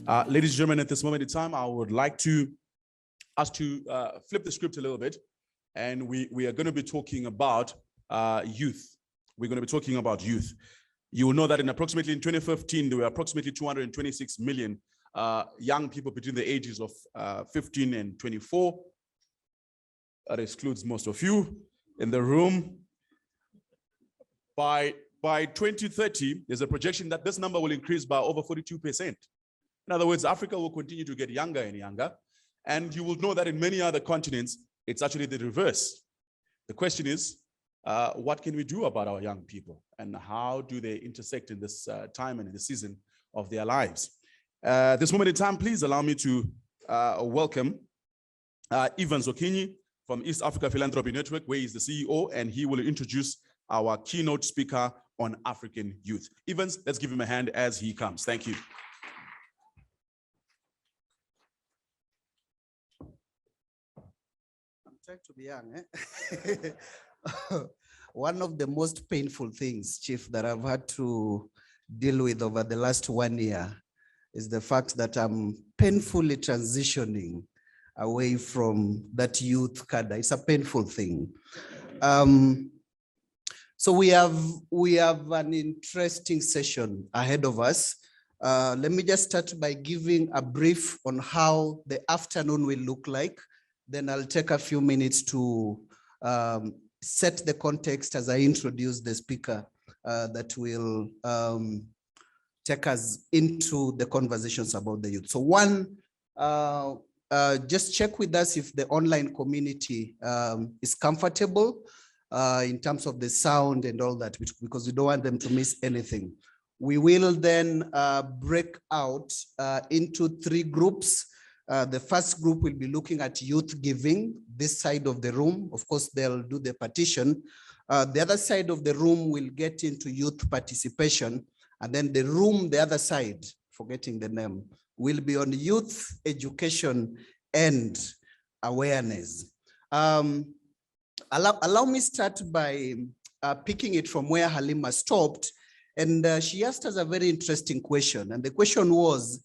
Ladies and gentlemen, at this moment in time, I would like us to flip the script a little bit, and we are going to be talking about youth. We're going to be talking about youth. You will know that in 2015, there were approximately 226 million young people between the ages of 15 and 24. That excludes most of you in the room. By 2030, there's a projection that this number will increase by over 42%. In other words, Africa will continue to get younger and younger. And you will know that in many other continents, it's actually the reverse. The question is, what can we do about our young people? And how do they intersect in this time and in the season of their lives? This moment in time, please allow me to welcome Ivan Zokinyi from East Africa Philanthropy Network, where he's the CEO, and he will introduce our keynote speaker on African youth. Evans, let's give him a hand as he comes. Thank you. I'm trying to be young, eh? One of the most painful things, Chief, that I've had to deal with over the last 1 year is the fact that I'm painfully transitioning away from that youth cadre. It's a painful thing. So we have an interesting session ahead of us. Let me just start by giving a brief on how the afternoon will look like. Then I'll take a few minutes to set the context as I introduce the speaker that will take us into the conversations about the youth. So one, just check with us if the online community is comfortable in terms of the sound and all that, because we don't want them to miss anything. We will then break out into 3 groups. The first group will be looking at youth giving, this side of the room. Of course, they'll do the partition. The other side of the room will get into youth participation. And then the room, the other side, forgetting the name, will be on youth education and awareness. Allow me start by picking it from where Halima stopped. And she asked us a very interesting question. And the question was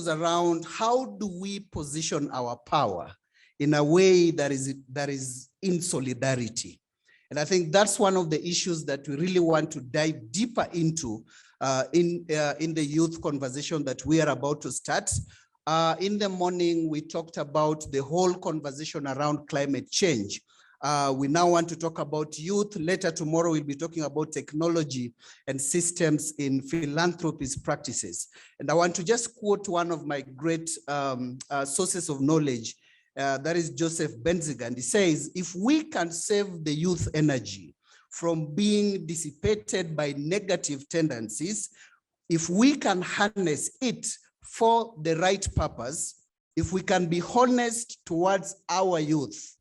around how do we position our power in a way that is in solidarity? And I think that's one of the issues that we really want to dive deeper into in the youth conversation that we are about to start. In the morning, we talked about the whole conversation around climate change. We now want to talk about youth. Later tomorrow, we'll be talking about technology and systems in philanthropy's practices. And I want to just quote one of my great sources of knowledge, that is Joseph Benziger. And he says, if we can save the youth energy from being dissipated by negative tendencies, if we can harness it for the right purpose, if we can be honest towards our youth,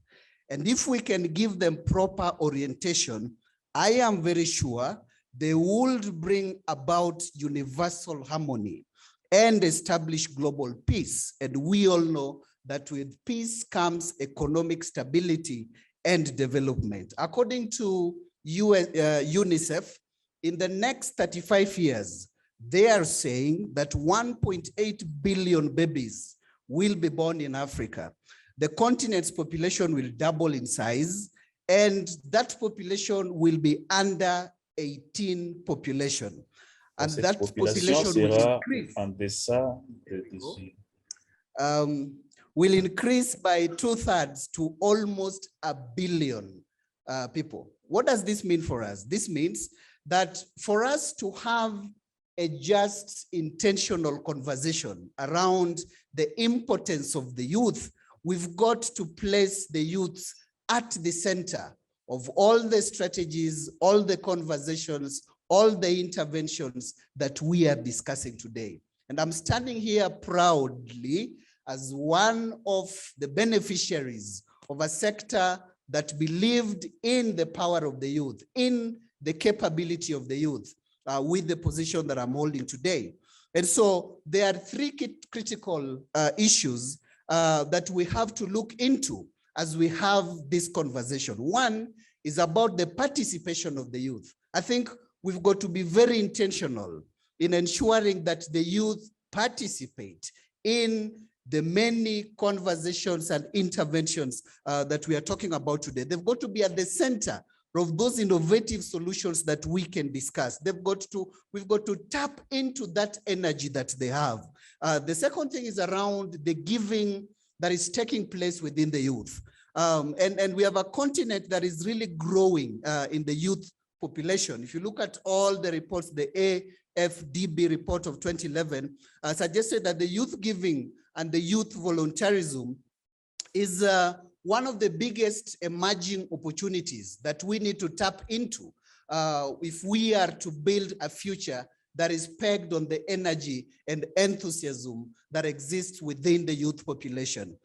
and if we can give them proper orientation, I am very sure they would bring about universal harmony and establish global peace. And we all know that with peace comes economic stability and development. According to UNICEF, in the next 35 years, they are saying that 1.8 billion babies will be born in Africa. The continent's population will double in size, and that population will be under 18 population. And that population will increase by 2/3 to almost 1 billion people. What does this mean for us? This means that for us to have a just intentional conversation around the importance of the youth, we've got to place the youth at the center of all the strategies, all the conversations, all the interventions that we are discussing today. And I'm standing here proudly as one of the beneficiaries of a sector that believed in the power of the youth, in the capability of the youth, with the position that I'm holding today. And so there are 3 critical issues that we have to look into as we have this conversation. One is about the participation of the youth. I think we've got to be very intentional in ensuring that the youth participate in the many conversations and interventions that we are talking about today. They've got to be at the center of those innovative solutions that we can discuss. We've got to tap into that energy that they have. The second thing is around the giving that is taking place within the youth. And we have a continent that is really growing in the youth population. If you look at all the reports, the AFDB report of 2011 suggested that the youth giving and the youth volunteerism is one of the biggest emerging opportunities that we need to tap into if we are to build a future that is pegged on the energy and enthusiasm that exists within the youth population.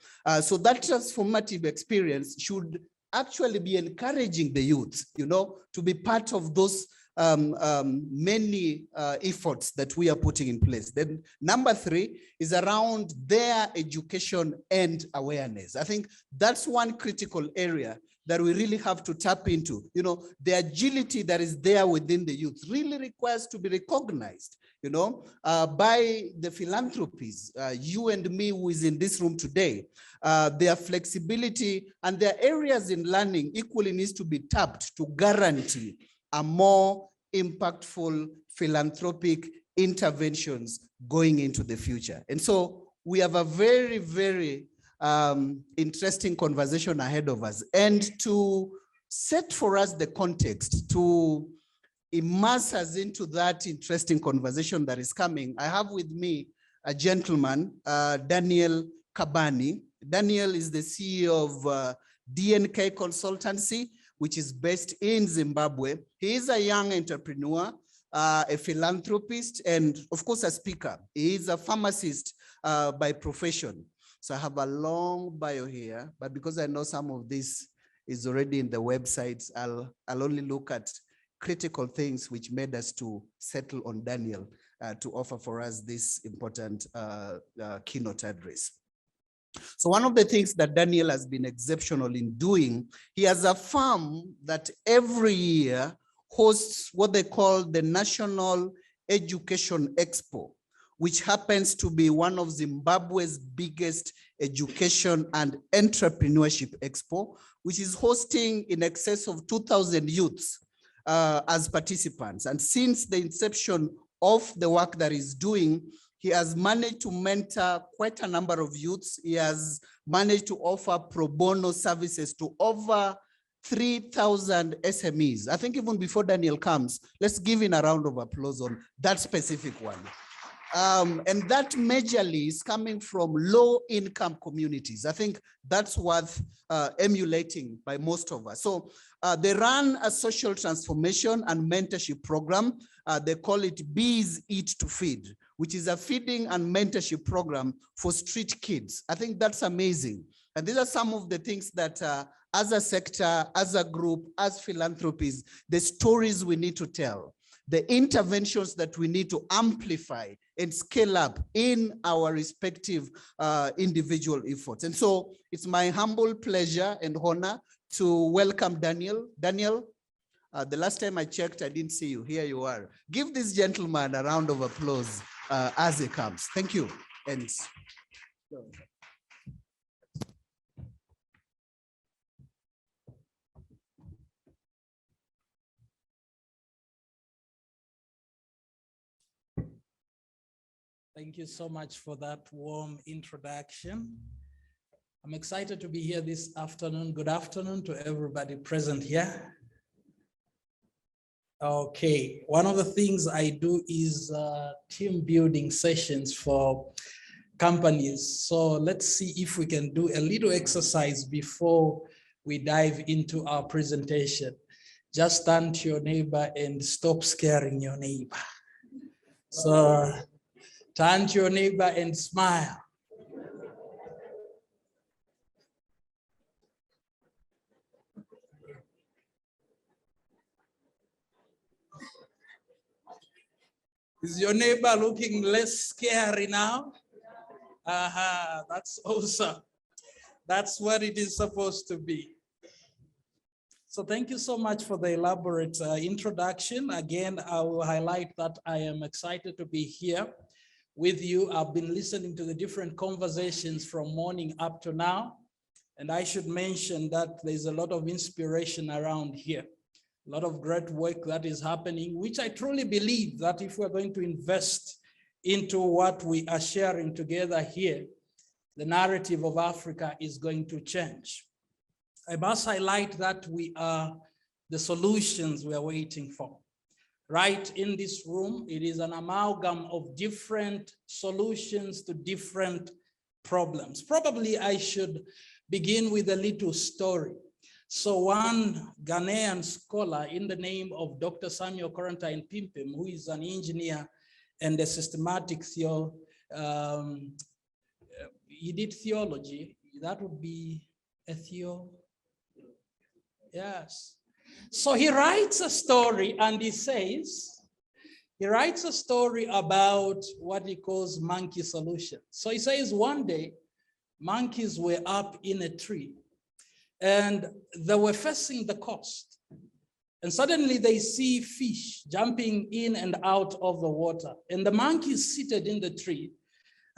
So that transformative experience should actually be encouraging the youth, to be part of those many efforts that we are putting in place. Then number 3 is around their education and awareness. I think that's one critical area that we really have to tap into. The agility that is there within the youth really requires to be recognized, by the philanthropies, you and me who is in this room today. Their flexibility and their areas in learning equally needs to be tapped to guarantee a more impactful philanthropic interventions going into the future. And so we have a very, very interesting conversation ahead of us. And to set for us the context, to immerse us into that interesting conversation that is coming, I have with me a gentleman, Daniel Kabani. Daniel is the CEO of DNK Consultancy, which is based in Zimbabwe. He is a young entrepreneur, a philanthropist, and of course a speaker. He is a pharmacist by profession. So I have a long bio here, but because I know some of this is already in the websites, I'll only look at critical things which made us to settle on Daniel to offer for us this important keynote address. So one of the things that Daniel has been exceptional in doing, he has a farm that every year hosts what they call the National Education Expo, which happens to be one of Zimbabwe's biggest education and entrepreneurship expo, which is hosting in excess of 2,000 youths as participants. And since the inception of the work that he's doing, he has managed to mentor quite a number of youths. He has managed to offer pro bono services to over 3,000 SMEs. I think even before Daniel comes, let's give him a round of applause on that specific one. And that majorly is coming from low-income communities. I think that's worth emulating by most of us. So they run a social transformation and mentorship program. They call it Bees Eat to Feed, which is a feeding and mentorship program for street kids. I think that's amazing. And these are some of the things that as a sector, as a group, as philanthropies, the stories we need to tell, the interventions that we need to amplify and scale up in our respective individual efforts. And so it's my humble pleasure and honor to welcome Daniel. Daniel, the last time I checked, I didn't see you. Here you are. Give this gentleman a round of applause as he comes. Thank you. And thank you so much for that warm introduction. I'm excited to be here this afternoon. Good afternoon to everybody present here. Okay, one of the things I do is team building sessions for companies. So let's see if we can do a little exercise before we dive into our presentation. Just turn to your neighbor and stop scaring your neighbor. So turn to your neighbor and smile. Is your neighbor looking less scary now? Aha, that's awesome. That's what it is supposed to be. So thank you so much for the elaborate introduction. Again, I will highlight that I am excited to be here with you. I've been listening to the different conversations from morning up to now. And I should mention that there's a lot of inspiration around here. A lot of great work that is happening, which I truly believe that if we're going to invest into what we are sharing together here, the narrative of Africa is going to change. I must highlight that we are the solutions we are waiting for. Right in this room, it is an amalgam of different solutions to different problems. Probably I should begin with a little story. So one Ghanaian scholar in the name of Dr. Samuel Quarantine Pimpim, who is an engineer and a systematic he did theology. That would be a yes. So he writes a story and he writes a story about what he calls monkey solution. So he says one day, monkeys were up in a tree and they were facing the coast. And suddenly they see fish jumping in and out of the water. And the monkeys seated in the tree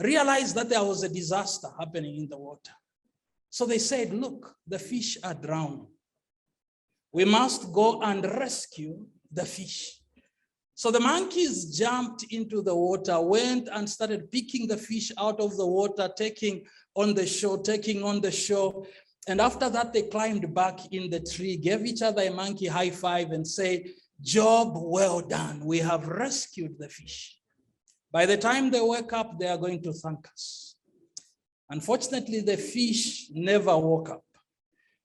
realized that there was a disaster happening in the water. So they said, look, the fish are drowning. We must go and rescue the fish. So the monkeys jumped into the water, went and started picking the fish out of the water, taking on the shore. And after that, they climbed back in the tree, gave each other a monkey high five and said, job well done. We have rescued the fish. By the time they wake up, they are going to thank us. Unfortunately, the fish never woke up,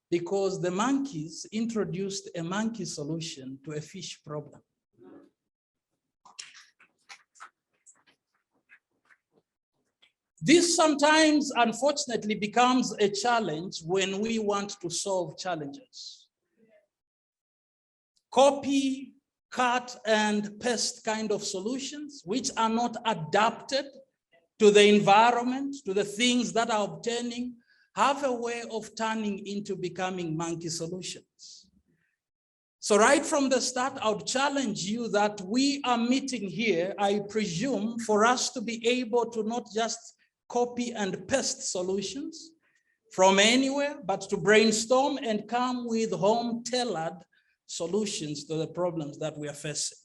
because the monkeys introduced a monkey solution to a fish problem. This sometimes, unfortunately, becomes a challenge when we want to solve challenges. Copy, cut, and paste kind of solutions, which are not adapted to the environment, to the things that are obtaining, have a way of turning into becoming monkey solutions. So right from the start, I would challenge you that we are meeting here, I presume, for us to be able to not just copy and paste solutions from anywhere, but to brainstorm and come with home-tailored solutions to the problems that we are facing.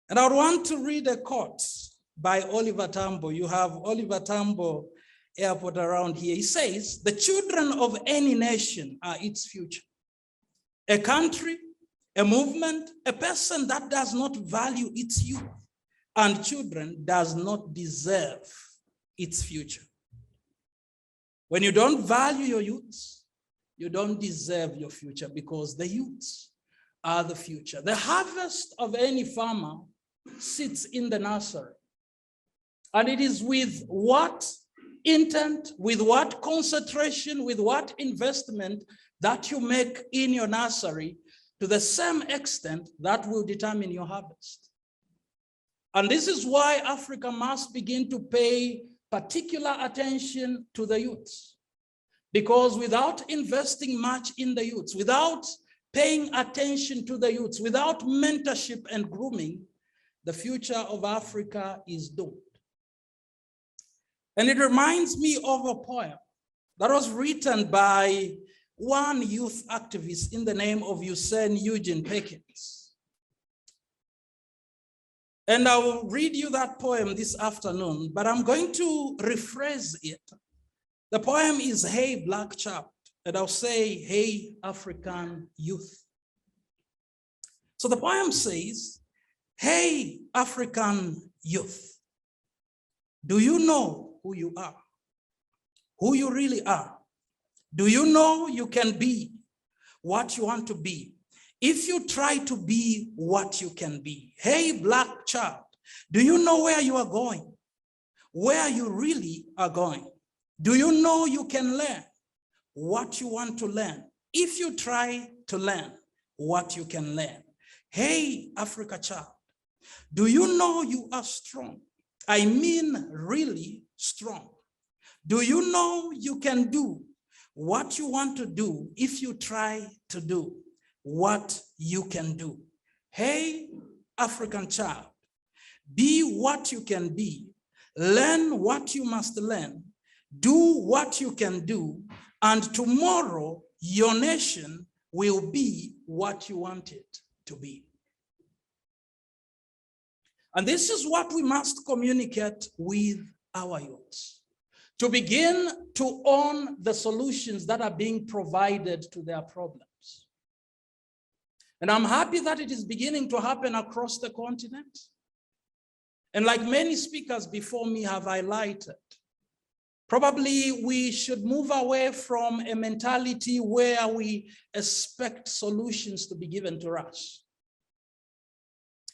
And I want to read a quote by Oliver Tambo. You have Oliver Tambo Airport around here. He says, the children of any nation are its future. A country, a movement, a person that does not value its youth and children does not deserve its future. When you don't value your youth, you don't deserve your future, because the youths are the future. The harvest of any farmer sits in the nursery. And it is with what intent, with what concentration, with what investment that you make in your nursery, to the same extent that will determine your harvest. And this is why Africa must begin to pay particular attention to the youths. Because without investing much in the youths, without paying attention to the youths, without mentorship and grooming, the future of Africa is doomed. And it reminds me of a poem that was written by one youth activist in the name of Hussein Eugene Perkins. And I will read you that poem this afternoon, but I'm going to rephrase it. The poem is, Hey, Black Child, and I'll say, Hey, African youth. So the poem says, Hey, African youth, do you know who you are? Who you really are? Do you know you can be what you want to be if you try to be what you can be? Hey, Black child, do you know where you are going? Where you really are going? Do you know you can learn what you want to learn if you try to learn what you can learn? Hey, Africa child, do you know you are strong? I mean really strong. Do you know you can do what you want to do if you try to do what you can do. Hey, African child, be what you can be, learn what you must learn, do what you can do, and tomorrow your nation will be what you want it to be. And this is what we must communicate with our youths, to begin to own the solutions that are being provided to their problems. And I'm happy that it is beginning to happen across the continent. And like many speakers before me have highlighted, probably we should move away from a mentality where we expect solutions to be given to us.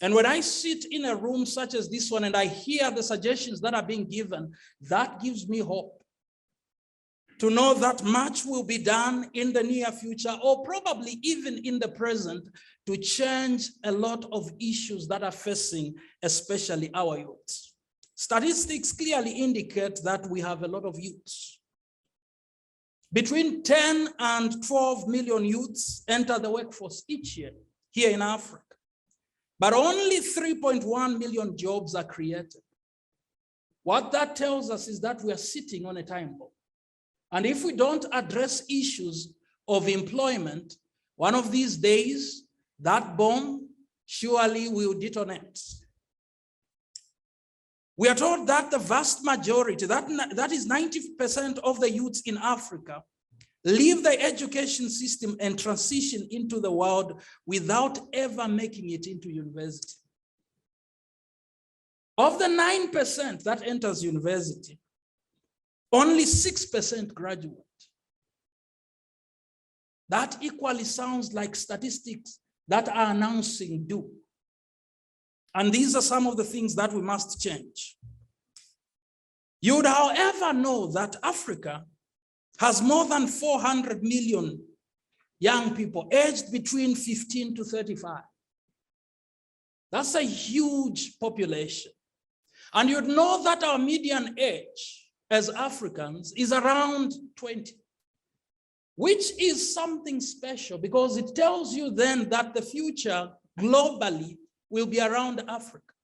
And when I sit in a room such as this one and I hear the suggestions that are being given, that gives me hope to know that much will be done in the near future, or probably even in the present, to change a lot of issues that are facing, especially our youths. Statistics clearly indicate that we have a lot of youths. Between 10 and 12 million youths enter the workforce each year here in Africa. But only 3.1 million jobs are created. What that tells us is that we are sitting on a time bomb. And if we don't address issues of employment, one of these days, that bomb surely will detonate. We are told that the vast majority, that is 90% of the youths in Africa, leave the education system and transition into the world without ever making it into university. Of the 9% that enters university, only 6% graduate. That equally sounds like statistics that are announcing doom. And these are some of the things that we must change. You would, however, know that Africa has more than 400 million young people aged between 15 to 35. That's a huge population. And you'd know that our median age as Africans is around 20, which is something special because it tells you then that the future globally will be around Africa.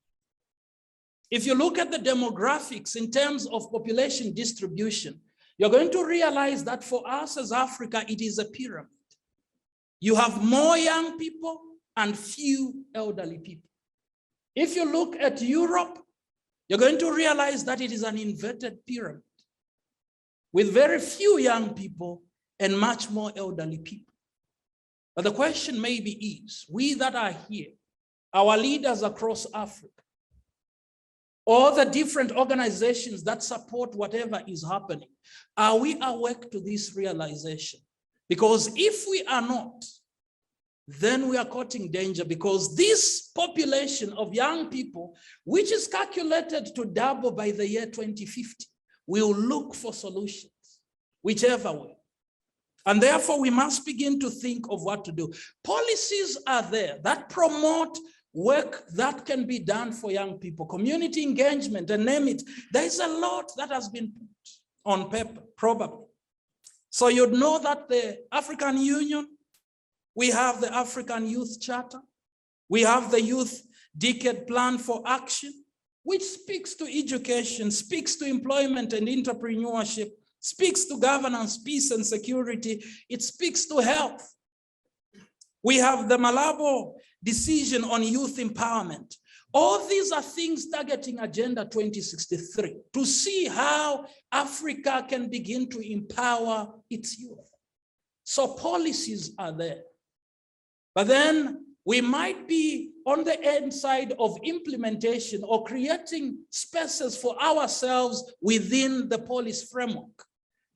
If you look at the demographics in terms of population distribution, you're going to realize that for us as Africa, it is a pyramid. You have more young people and few elderly people. If you look at Europe, you're going to realize that it is an inverted pyramid with very few young people and much more elderly people. But the question maybe is, we that are here, our leaders across Africa, all the different organizations that support whatever is happening, are we awake to this realization? Because if we are not, then we are caught in danger, because this population of young people, which is calculated to double by the year 2050, will look for solutions, whichever way. And therefore, we must begin to think of what to do. Policies are there that promote work that can be done for young people, community engagement, and name it. There is a lot that has been put on paper, probably. So you'd know that the African Union, we have the African Youth Charter, we have the Youth Decade Plan for Action, which speaks to education, speaks to employment and entrepreneurship, speaks to governance, peace and security, it speaks to health. We have the Malabo decision on youth empowerment. All these are things targeting Agenda 2063 to see how Africa can begin to empower its youth. So policies are there. But then we might be on the end side of implementation or creating spaces for ourselves within the policy framework.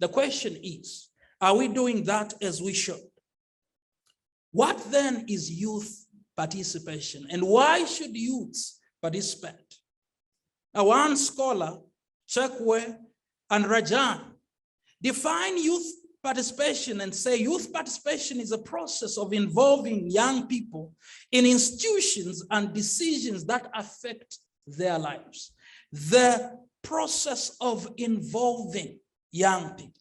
The question is, are we doing that as we should? What then is youth participation, and why should youths participate? Now, one scholar, Chekwe and Rajan, define youth participation and say youth participation is a process of involving young people in institutions and decisions that affect their lives. The process of involving young people.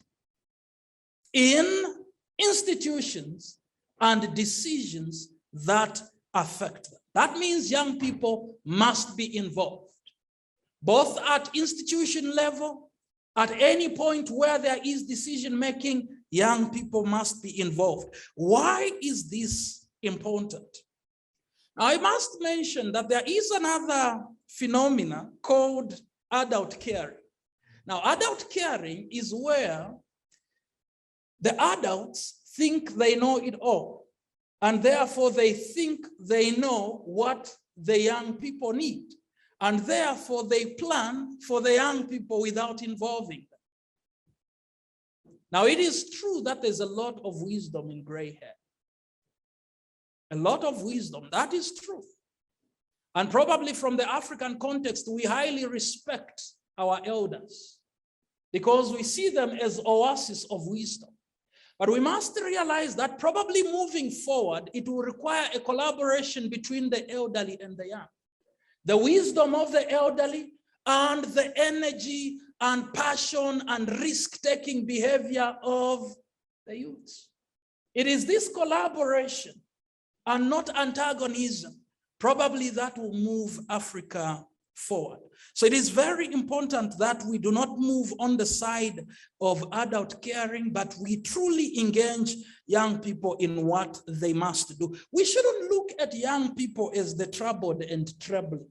in institutions and decisions that affect them. That means young people must be involved, both at institution level, at any point where there is decision making, young people must be involved. Why is this important? Now, I must mention that there is another phenomenon called adult caring. Now, adult caring is where the adults think they know it all, and therefore they think they know what the young people need, and therefore they plan for the young people without involving them. Now, it is true that there's a lot of wisdom in gray hair. A lot of wisdom, that is true. And probably from the African context, we highly respect our elders because we see them as oases of wisdom. But we must realize that probably moving forward, it will require a collaboration between the elderly and the young. The wisdom of the elderly and the energy and passion and risk-taking behavior of the youths. It is this collaboration and not antagonism probably that will move Africa forward. So it is very important that we do not move on the side of adult caring, but we truly engage young people in what they must do. We shouldn't look at young people as the troubled and troubling.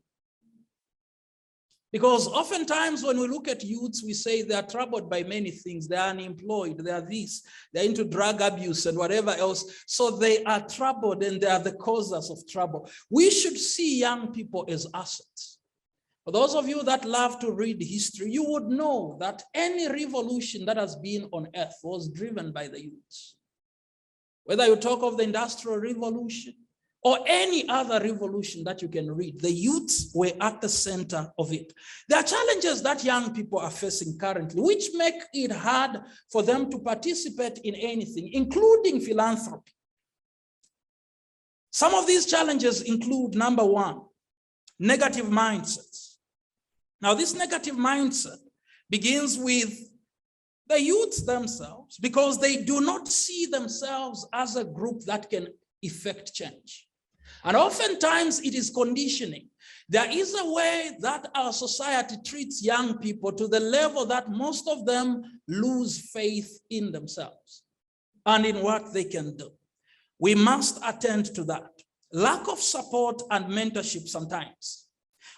Because oftentimes when we look at youths, we say they are troubled by many things. They are unemployed, they are this, they're into drug abuse and whatever else. So they are troubled and they are the causes of trouble. We should see young people as assets. For those of you that love to read history, you would know that any revolution that has been on earth was driven by the youths. Whether you talk of the Industrial Revolution or any other revolution that you can read, the youths were at the center of it. There are challenges that young people are facing currently, which make it hard for them to participate in anything, including philanthropy. Some of these challenges include, number one, negative mindsets. Now, this negative mindset begins with the youths themselves because they do not see themselves as a group that can effect change. And oftentimes it is conditioning. There is a way that our society treats young people to the level that most of them lose faith in themselves and in what they can do. We must attend to that. Lack of support and mentorship sometimes.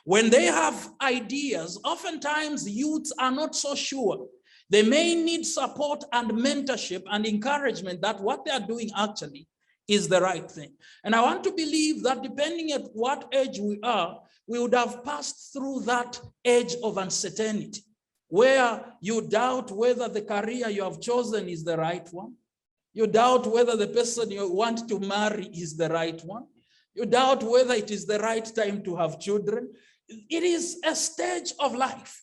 When they have ideas, oftentimes youths are not so sure. They may need support and mentorship and encouragement that what they are doing actually is the right thing. And I want to believe that depending at what age we are, we would have passed through that age of uncertainty, where you doubt whether the career you have chosen is the right one. You doubt whether the person you want to marry is the right one. You doubt whether it is the right time to have children. It is a stage of life.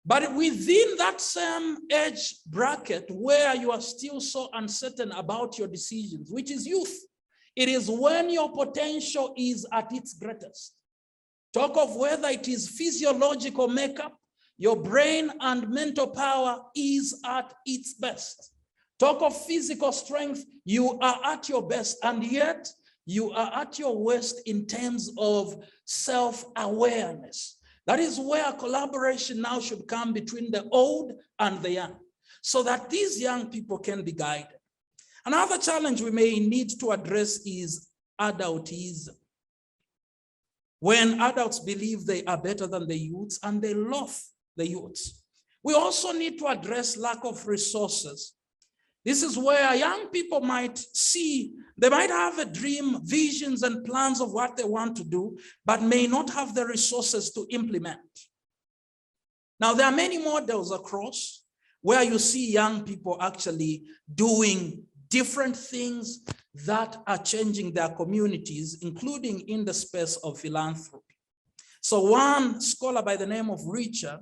But within that same age bracket where you are still so uncertain about your decisions, which is youth, it is when your potential is at its greatest. Talk of whether it is physiological makeup, your brain and mental power is at its best. Talk of physical strength, you are at your best, and yet you are at your worst in terms of self-awareness. That is where collaboration now should come between the old and the young, so that these young people can be guided. Another challenge we may need to address is adultism. When adults believe they are better than the youths and they love the youths. We also need to address lack of resources. This is where young people might see, they might have a dream, visions and plans of what they want to do, but may not have the resources to implement. Now, there are many models across where you see young people actually doing different things that are changing their communities, including in the space of philanthropy. So one scholar by the name of Richard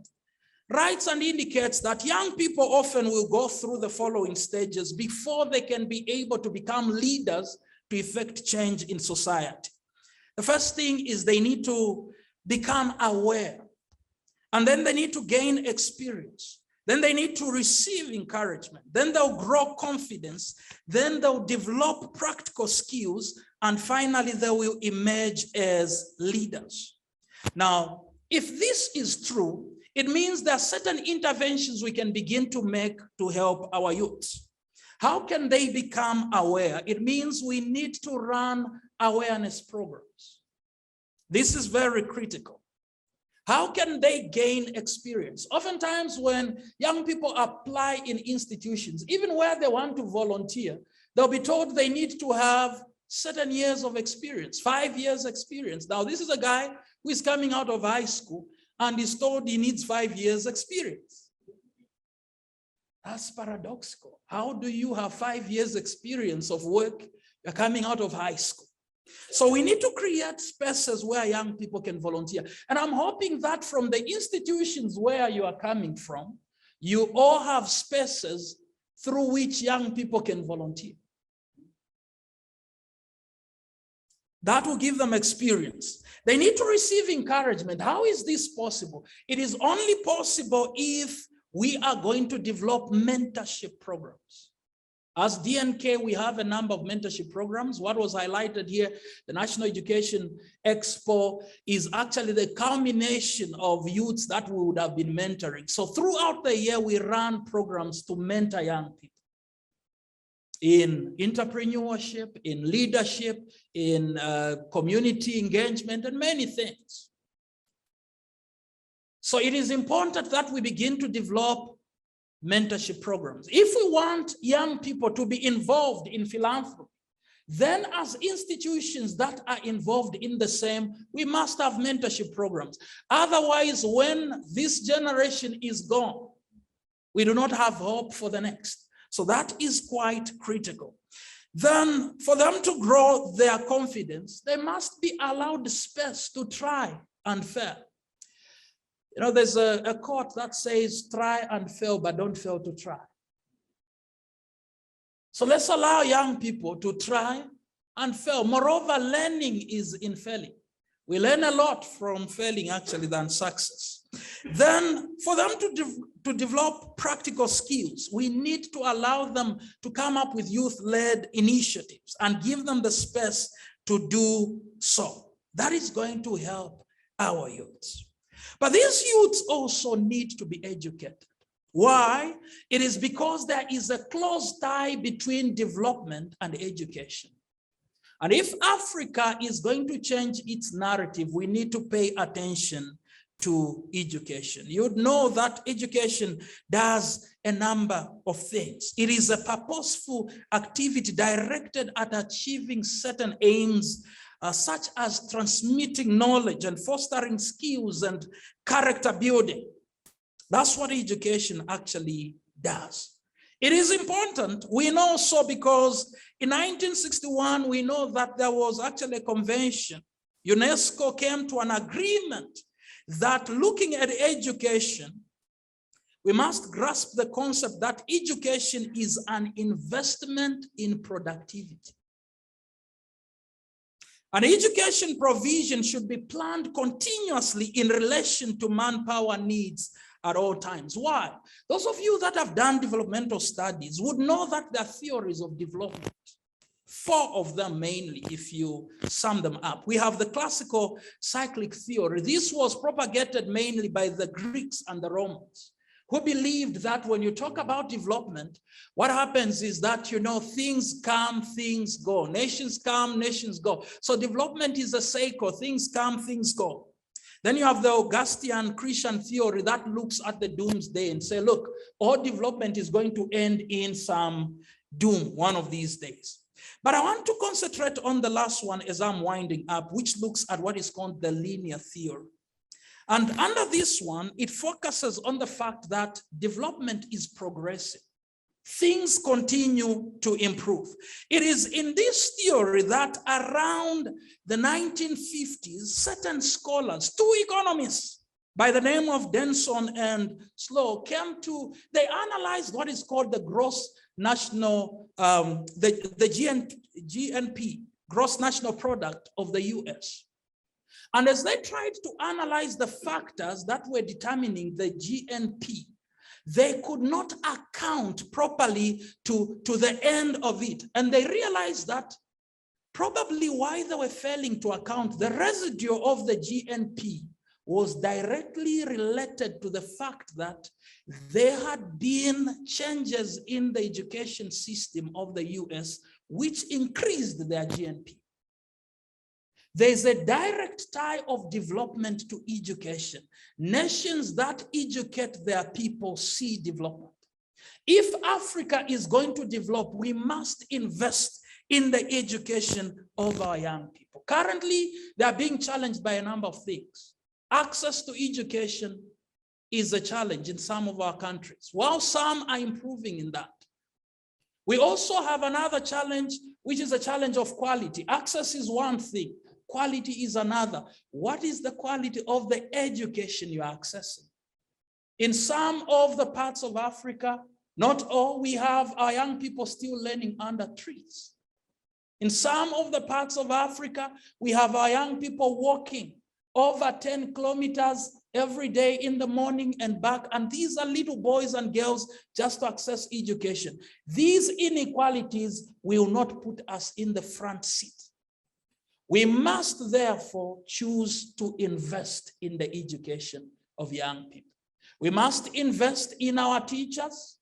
writes and indicates that young people often will go through the following stages before they can be able to become leaders to effect change in society. The first thing is they need to become aware, and then they need to gain experience. Then they need to receive encouragement. Then they'll grow confidence. Then they'll develop practical skills. And finally, they will emerge as leaders. Now, if this is true, it means there are certain interventions we can begin to make to help our youths. How can they become aware? It means we need to run awareness programs. This is very critical. How can they gain experience? Oftentimes when young people apply in institutions, even where they want to volunteer, they'll be told they need to have certain years of experience, 5 years experience. Now, this is a guy who is coming out of high school and is told he needs 5 years experience. That's paradoxical. How do you have 5 years experience of work? You're coming out of high school. So we need to create spaces where young people can volunteer. And I'm hoping that from the institutions where you are coming from, you all have spaces through which young people can volunteer. That will give them experience. They need to receive encouragement. How is this possible? It is only possible if we are going to develop mentorship programs. As DNK, we have a number of mentorship programs. What was highlighted here, the National Education Expo, is actually the culmination of youths that we would have been mentoring. So throughout the year, we run programs to mentor young people in entrepreneurship, in leadership, in community engagement, and many things. So it is important that we begin to develop mentorship programs. If we want young people to be involved in philanthropy, then as institutions that are involved in the same, we must have mentorship programs. Otherwise, when this generation is gone, we do not have hope for the next. So that is quite critical. Then for them to grow their confidence, they must be allowed space to try and fail. You know, there's a quote that says, try and fail, but don't fail to try. So let's allow young people to try and fail. Moreover, learning is in failing. We learn a lot from failing, actually, than success. Then for them to develop practical skills, we need to allow them to come up with youth-led initiatives and give them the space to do so. That is going to help our youths. But these youths also need to be educated. Why? It is because there is a close tie between development and education. And if Africa is going to change its narrative, we need to pay attention to education. You'd know that education does a number of things. It is a purposeful activity directed at achieving certain aims, such as transmitting knowledge and fostering skills and character building. That's what education actually does. It is important. We know so because in 1961, we know that there was actually a convention. UNESCO came to an agreement that looking at education, we must grasp the concept that education is an investment in productivity. And education provision should be planned continuously in relation to manpower needs at all times. Why? Those of you that have done developmental studies would know that there are theories of development. 4 of them mainly, if you sum them up. We have the classical cyclic theory. This was propagated mainly by the Greeks and the Romans, who believed that when you talk about development, what happens is that, you know, things come, things go. Nations come, nations go. So development is a cycle. Things come, things go. Then you have the Augustinian Christian theory that looks at the doomsday and say, look, all development is going to end in some doom one of these days. But I want to concentrate on the last one as I'm winding up, which looks at what is called the linear theory. And under this one, it focuses on the fact that development is progressive. Things continue to improve. It is in this theory that around the 1950s, certain scholars, 2 economists by the name of Denson and Slow they analyzed what is called the gross national, the GNP, gross national product of the US. And as they tried to analyze the factors that were determining the GNP, they could not account properly to the end of it. And they realized that probably why they were failing to account, the residue of the GNP was directly related to the fact that there had been changes in the education system of the US, which increased their GNP. There's a direct tie of development to education. Nations that educate their people see development. If Africa is going to develop, we must invest in the education of our young people. Currently, they are being challenged by a number of things. Access to education is a challenge in some of our countries, while some are improving in that. We also have another challenge, which is a challenge of quality. Access is one thing. Quality is another. What is the quality of the education you are accessing? In some of the parts of Africa, not all, we have our young people still learning under trees. In some of the parts of Africa, we have our young people walking over 10 kilometers every day in the morning and back. And these are little boys and girls just to access education. These inequalities will not put us in the front seat. We must therefore choose to invest in the education of young people. We must invest in our teachers.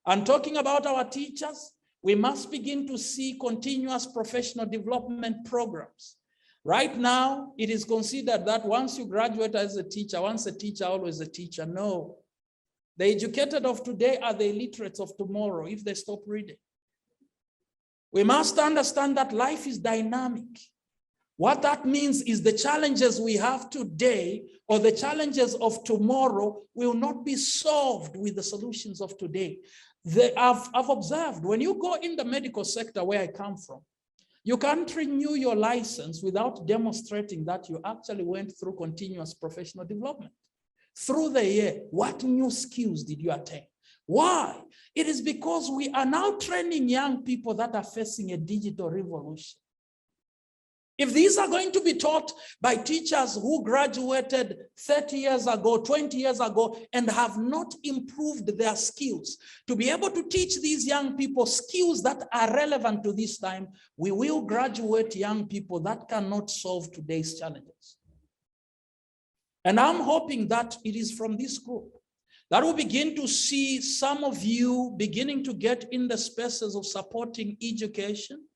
And talking about our teachers, we must begin to see continuous professional development programs. Right now, it is considered that once you graduate as a teacher, once a teacher, always a teacher. No. The educated of today are the illiterates of tomorrow if they stop reading. We must understand that life is dynamic. What that means is the challenges we have today or the challenges of tomorrow will not be solved with the solutions of today. I've observed when you go in the medical sector where I come from, you can't renew your license without demonstrating that you actually went through continuous professional development. Through the year, what new skills did you attain? Why? It is because we are now training young people that are facing a digital revolution. If these are going to be taught by teachers who graduated 30 years ago, 20 years ago, and have not improved their skills, to be able to teach these young people skills that are relevant to this time, we will graduate young people that cannot solve today's challenges. And I'm hoping that it is from this group that we'll begin to see some of you beginning to get in the spaces of supporting education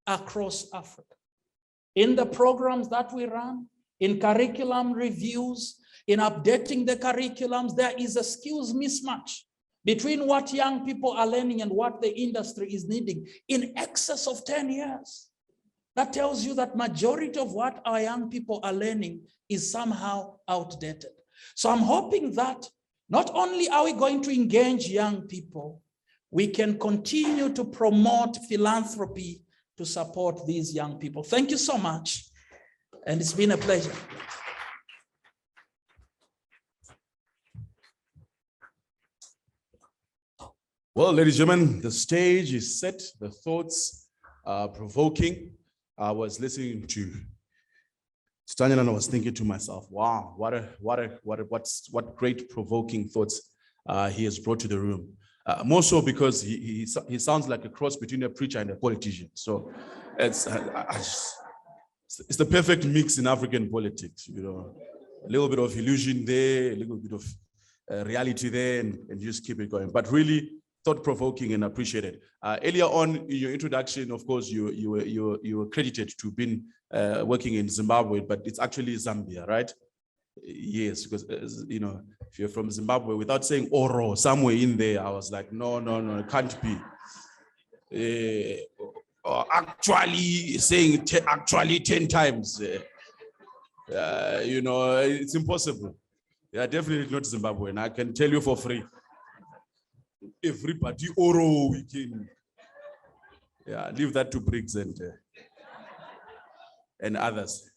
across Africa. In the programs that we run, in curriculum reviews, in updating the curriculums, there is a skills mismatch between what young people are learning and what the industry is needing in excess of 10 years. That tells you that majority of what our young people are learning is somehow outdated. So I'm hoping that not only are we going to engage young people, we can continue to promote philanthropy to support these young people. Thank you so much. And it's been a pleasure. Well, ladies and gentlemen, the stage is set. The thoughts are provoking. I was listening to Stanley and I was thinking to myself, wow, what great provoking thoughts he has brought to the room. More so because he sounds like a cross between a preacher and a politician. So it's the perfect mix in African politics, you know, a little bit of illusion there, a little bit of reality there, and just keep it going. But really thought-provoking and appreciated. Earlier on in your introduction, of course, you were credited to being working in Zimbabwe, but it's actually Zambia, right? Yes, because you know, if you're from Zimbabwe, without saying Oro somewhere in there, I was like, no, it can't be. Actually saying actually 10 times, you know, it's impossible. Yeah, definitely not Zimbabwe, and I can tell you for free. Everybody Oro weekend. Yeah, leave that to Briggs and others.